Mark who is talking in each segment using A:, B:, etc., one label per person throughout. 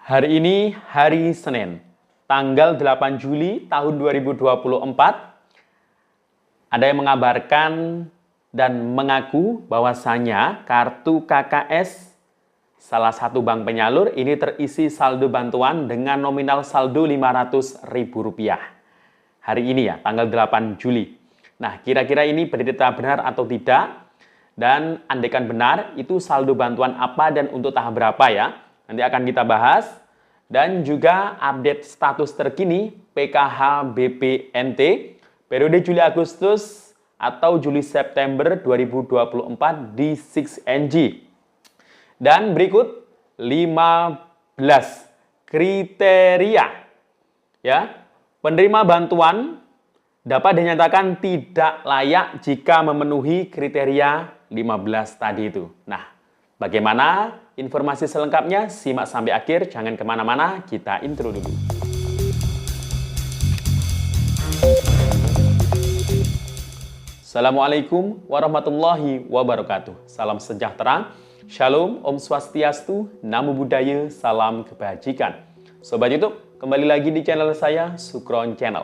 A: Hari ini hari Senin, tanggal 8 Juli tahun 2024. Ada yang mengabarkan dan mengaku bahwasanya kartu KKS salah satu bank penyalur ini terisi saldo bantuan dengan nominal saldo Rp500.000. Hari ini ya, tanggal 8 Juli. Nah, kira-kira ini berita benar atau tidak? Dan andaikan benar, itu saldo bantuan apa dan untuk tahap berapa ya? Nanti akan kita bahas. Dan juga update status terkini PKH BPNT periode Juli-Agustus atau Juli-September 2024 di 6NG. Dan berikut 15 kriteria ya penerima bantuan dapat dinyatakan tidak layak jika memenuhi kriteria 15 tadi itu. Nah, bagaimana informasi selengkapnya? Simak sampai akhir, jangan kemana-mana, kita intro dulu. Assalamualaikum warahmatullahi wabarakatuh. Salam sejahtera, Shalom, Om Swastiastu, Namo Buddhaya, salam kebajikan. Sobat YouTube, kembali lagi di channel saya, Sukron Channel.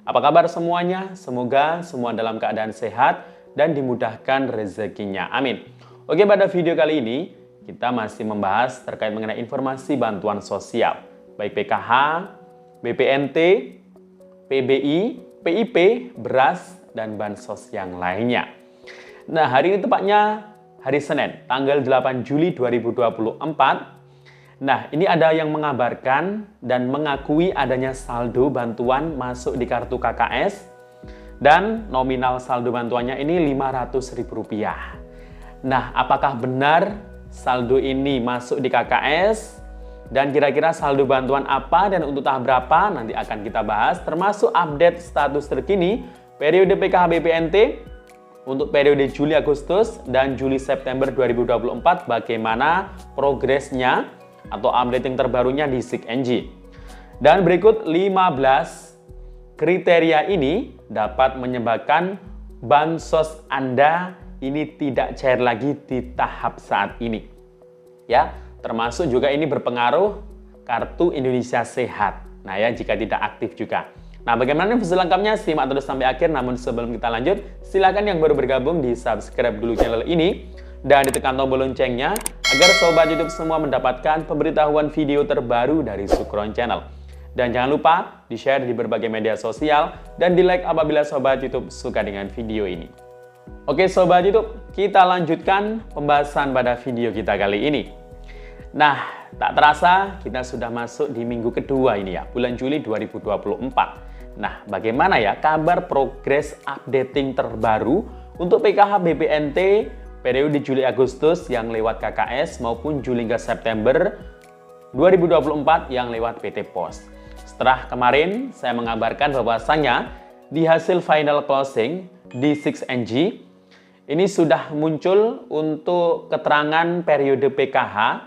A: Apa kabar semuanya? Semoga semua dalam keadaan sehat dan dimudahkan rezekinya. Amin. Oke, pada video kali ini kita masih membahas terkait mengenai informasi bantuan sosial, baik PKH, BPNT, PBI, PIP, beras, dan bansos yang lainnya. Nah, hari ini tepatnya hari Senin, tanggal 8 Juli 2024. Nah, ini ada yang mengabarkan dan mengakui adanya saldo bantuan masuk di kartu KKS dan nominal saldo bantuannya ini Rp500.000. Nah, apakah benar saldo ini masuk di KKS? Dan kira-kira saldo bantuan apa dan untuk tahap berapa? Nanti akan kita bahas, termasuk update status terkini periode PKH BPNT untuk periode Juli-Agustus dan Juli-September 2024, bagaimana progresnya atau update yang terbarunya di 6NG. Dan berikut 15 kriteria ini dapat menyebabkan bansos Anda ini tidak cair lagi di tahap saat ini. Ya, termasuk juga ini berpengaruh kartu Indonesia Sehat. Nah ya, jika tidak aktif juga. Nah, bagaimana info lengkapnya? Simak terus sampai akhir. Namun sebelum kita lanjut, silakan yang baru bergabung di subscribe dulu channel ini dan ditekan tombol loncengnya agar sobat YouTube semua mendapatkan pemberitahuan video terbaru dari Sukron Channel. Dan jangan lupa di-share di berbagai media sosial dan di-like apabila sobat YouTube suka dengan video ini. Oke sobat YouTube, kita lanjutkan pembahasan pada video kita kali ini. Nah, tak terasa kita sudah masuk di minggu kedua ini ya, bulan Juli 2024. Nah, bagaimana ya kabar progres updating terbaru untuk PKH BPNT periode Juli-Agustus yang lewat KKS maupun Juli hingga September 2024 yang lewat PT Pos. Setelah kemarin saya mengabarkan bahwasannya di hasil final closing di 6NG ini sudah muncul untuk keterangan periode PKH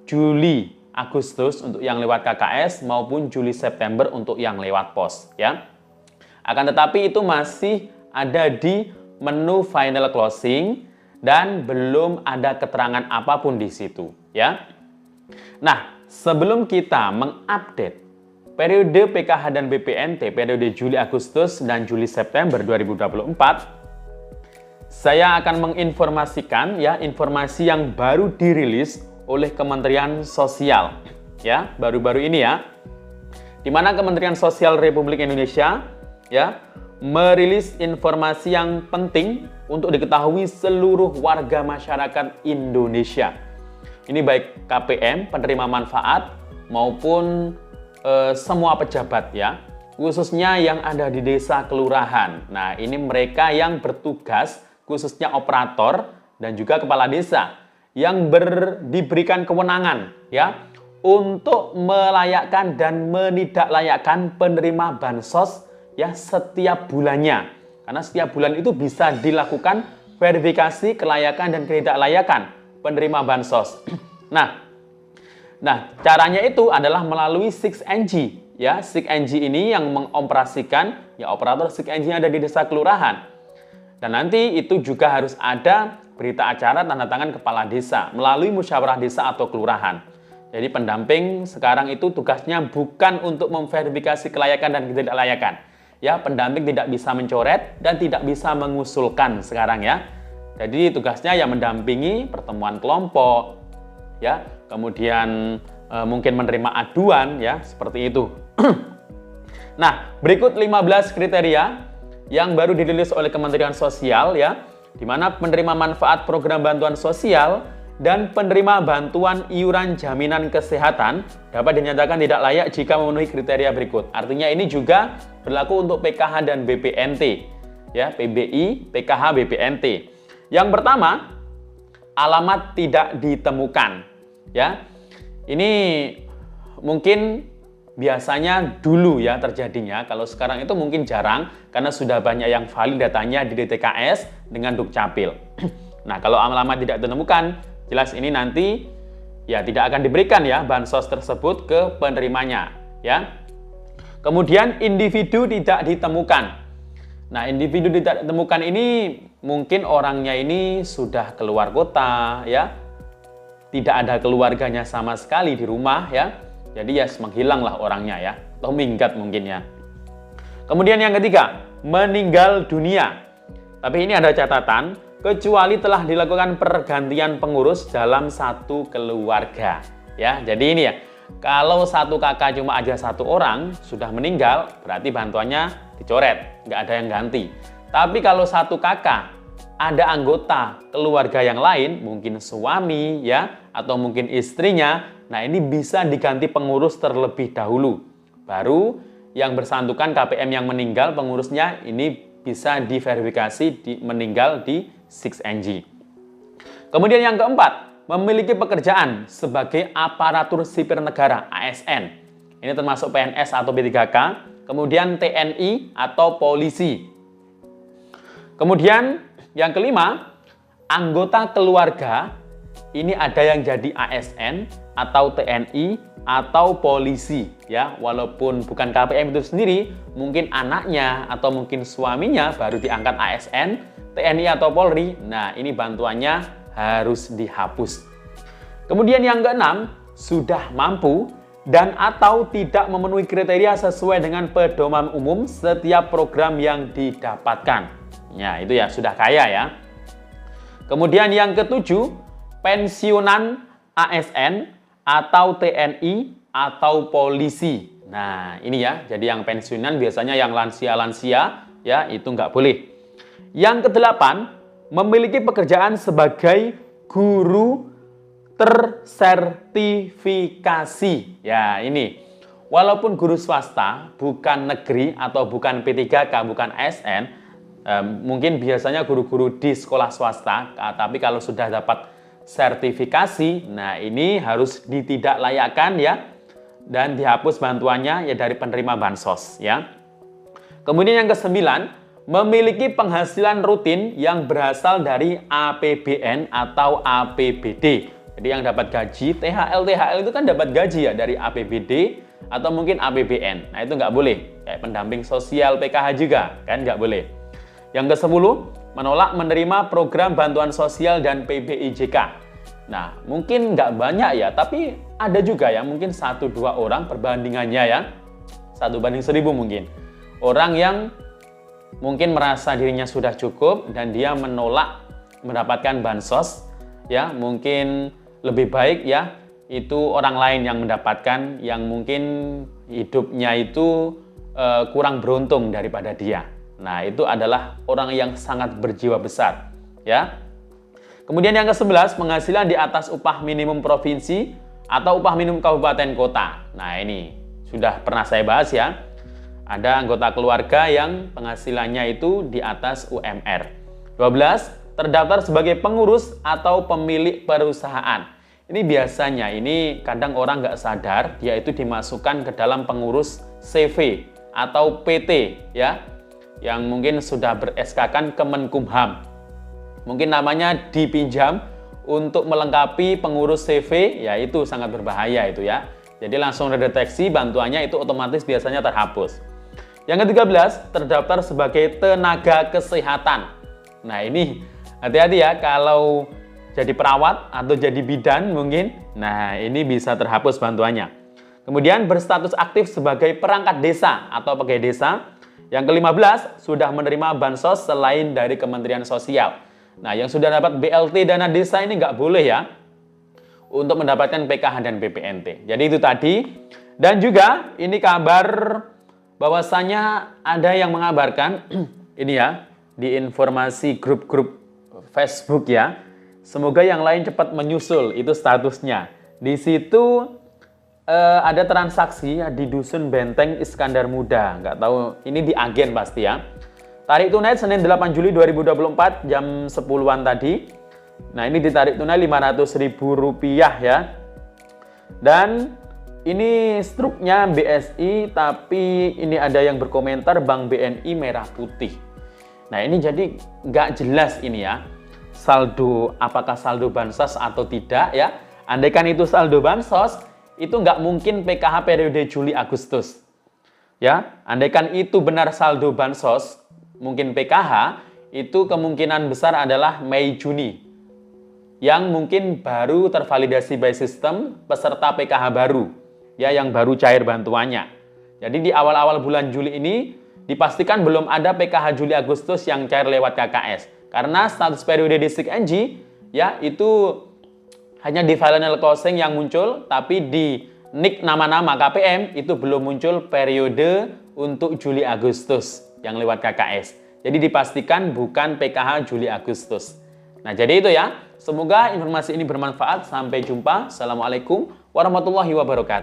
A: Juli-Agustus untuk yang lewat KKS maupun Juli-September untuk yang lewat pos ya. Akan tetapi itu masih ada di menu final closing dan belum ada keterangan apapun di situ ya. Nah, sebelum kita mengupdate periode PKH dan BPNT periode Juli-Agustus dan Juli-September 2024, saya akan menginformasikan ya informasi yang baru dirilis oleh Kementerian Sosial ya, baru-baru ini ya, di mana Kementerian Sosial Republik Indonesia ya merilis informasi yang penting untuk diketahui seluruh warga masyarakat Indonesia. Ini baik KPM, penerima manfaat maupun semua pejabat ya, khususnya yang ada di desa kelurahan. Nah, ini mereka yang bertugas, khususnya operator dan juga kepala desa yang diberikan kewenangan ya untuk melayakkan dan menidaklayakkan penerima bansos ya setiap bulannya. Karena setiap bulan itu bisa dilakukan verifikasi kelayakan dan ketidaklayakan penerima bansos. Nah, caranya itu adalah melalui 6NG ya. 6NG ini yang mengoperasikan ya operator 6NG yang ada di desa kelurahan. Dan nanti itu juga harus ada berita acara tanda tangan kepala desa melalui musyawarah desa atau kelurahan. Jadi pendamping sekarang itu tugasnya bukan untuk memverifikasi kelayakan dan ketidaklayakan. Ya, pendamping tidak bisa mencoret dan tidak bisa mengusulkan sekarang ya. Jadi tugasnya yang mendampingi pertemuan kelompok, ya, kemudian mungkin menerima aduan ya, seperti itu. Nah, berikut 15 kriteria yang baru dirilis oleh Kementerian Sosial ya, di mana penerima manfaat program bantuan sosial dan penerima bantuan iuran jaminan kesehatan dapat dinyatakan tidak layak jika memenuhi kriteria berikut. Artinya ini juga berlaku untuk PKH dan BPNT, ya, PBI, PKH, BPNT. Yang pertama, alamat tidak ditemukan, ya. Ini mungkin biasanya dulu ya terjadinya, kalau sekarang itu mungkin jarang karena sudah banyak yang valid datanya di DTKS dengan Dukcapil. Nah, kalau alamat tidak ditemukan, jelas ini nanti ya tidak akan diberikan ya bansos tersebut ke penerimanya ya. Kemudian individu tidak ditemukan. Nah, individu tidak ditemukan ini mungkin orangnya ini sudah keluar kota ya. Tidak ada keluarganya sama sekali di rumah ya. Jadi ya menghilanglah orangnya ya, atau minggat mungkin ya. Kemudian yang ketiga, meninggal dunia. Tapi ini ada catatan, kecuali telah dilakukan pergantian pengurus dalam satu keluarga. Ya, jadi ini ya, kalau satu kakak cuma aja satu orang sudah meninggal, berarti bantuannya dicoret, nggak ada yang ganti. Tapi kalau satu kakak ada anggota keluarga yang lain, mungkin suami ya, atau mungkin istrinya, nah ini bisa diganti pengurus terlebih dahulu. Baru yang bersangkutan KPM yang meninggal pengurusnya ini bisa diverifikasi meninggal di 6NG. Kemudian yang keempat, memiliki pekerjaan sebagai aparatur sipil negara ASN. Ini termasuk PNS atau P3K, kemudian TNI atau polisi. Kemudian yang kelima, anggota keluarga ini ada yang jadi ASN atau TNI atau polisi ya, walaupun bukan KPM itu sendiri, mungkin anaknya atau mungkin suaminya baru diangkat ASN, TNI atau Polri. Nah, ini bantuannya harus dihapus. Kemudian yang keenam, sudah mampu dan atau tidak memenuhi kriteria sesuai dengan pedoman umum setiap program yang didapatkan. Ya, itu ya sudah kaya ya. Kemudian yang ketujuh, pensiunan ASN atau TNI atau polisi. Nah, ini ya, jadi yang pensiunan biasanya yang lansia-lansia ya, itu nggak boleh. Yang kedelapan, memiliki pekerjaan sebagai guru tersertifikasi. Ya, ini. Walaupun guru swasta, bukan negeri atau bukan P3K, bukan ASN, mungkin biasanya guru-guru di sekolah swasta, tapi kalau sudah dapat sertifikasi, nah ini harus ditidaklayakkan ya, dan dihapus bantuannya ya dari penerima bansos ya. Kemudian yang kesembilan, memiliki penghasilan rutin yang berasal dari APBN atau APBD. Jadi yang dapat gaji, THL itu kan dapat gaji ya dari APBD atau mungkin APBN. Nah itu nggak boleh, kayak pendamping sosial PKH juga kan nggak boleh. Yang ke-10, menolak menerima program bantuan sosial dan PBIJK. Nah, mungkin nggak banyak ya, tapi ada juga ya, mungkin 1-2 orang perbandingannya ya, 1:1000 mungkin. Orang yang mungkin merasa dirinya sudah cukup dan dia menolak mendapatkan bansos, ya mungkin lebih baik ya, itu orang lain yang mendapatkan, yang mungkin hidupnya itu kurang beruntung daripada dia. Nah, itu adalah orang yang sangat berjiwa besar, ya. Kemudian yang ke-11, penghasilan di atas upah minimum provinsi atau upah minimum kabupaten kota. Nah, ini sudah pernah saya bahas ya. Ada anggota keluarga yang penghasilannya itu di atas UMR. 12, terdaftar sebagai pengurus atau pemilik perusahaan. Ini biasanya, ini kadang orang nggak sadar, dia itu dimasukkan ke dalam pengurus CV atau PT, ya. Yang mungkin sudah ber-SK-kan Kemenkumham. Mungkin namanya dipinjam untuk melengkapi pengurus CV, ya itu sangat berbahaya itu ya. Jadi langsung terdeteksi bantuannya itu otomatis biasanya terhapus. Yang ke-13, terdaftar sebagai tenaga kesehatan. Nah ini hati-hati ya, kalau jadi perawat atau jadi bidan mungkin. Nah, ini bisa terhapus bantuannya. Kemudian berstatus aktif sebagai perangkat desa atau pegawai desa. Yang ke-15, sudah menerima bansos selain dari Kementerian Sosial. Nah, yang sudah dapat BLT dana desa ini nggak boleh ya untuk mendapatkan PKH dan BPNT. Jadi itu tadi. Dan juga ini kabar bahwasanya ada yang mengabarkan ini ya di informasi grup-grup Facebook ya. Semoga yang lain cepat menyusul, itu statusnya. Di situ ada transaksi ya, di Dusun Benteng Iskandar Muda. Nggak tahu, ini di agen pasti ya. Tarik tunai Senin 8 Juli 2024 jam 10-an tadi. Nah, ini ditarik tunai Rp500.000 ya. Dan ini struknya BSI, tapi ini ada yang berkomentar Bank BNI merah putih. Nah, ini jadi nggak jelas ini ya. Saldo, apakah saldo bansos atau tidak ya. Andaikan itu saldo bansos, itu nggak mungkin PKH periode Juli-Agustus. Ya, andaikan itu benar saldo bansos, mungkin PKH, itu kemungkinan besar adalah Mei-Juni. Yang mungkin baru tervalidasi by system peserta PKH baru. Ya, yang baru cair bantuannya. Jadi di awal-awal bulan Juli ini dipastikan belum ada PKH Juli Agustus yang cair lewat KKS. Karena status periode Distrik NG ya itu hanya di final closing yang muncul, tapi di NIK nama-nama KPM itu belum muncul periode untuk Juli Agustus yang lewat KKS. Jadi dipastikan bukan PKH Juli Agustus. Nah, jadi itu ya. Semoga informasi ini bermanfaat. Sampai jumpa. Assalamualaikum warahmatullahi wabarakatuh.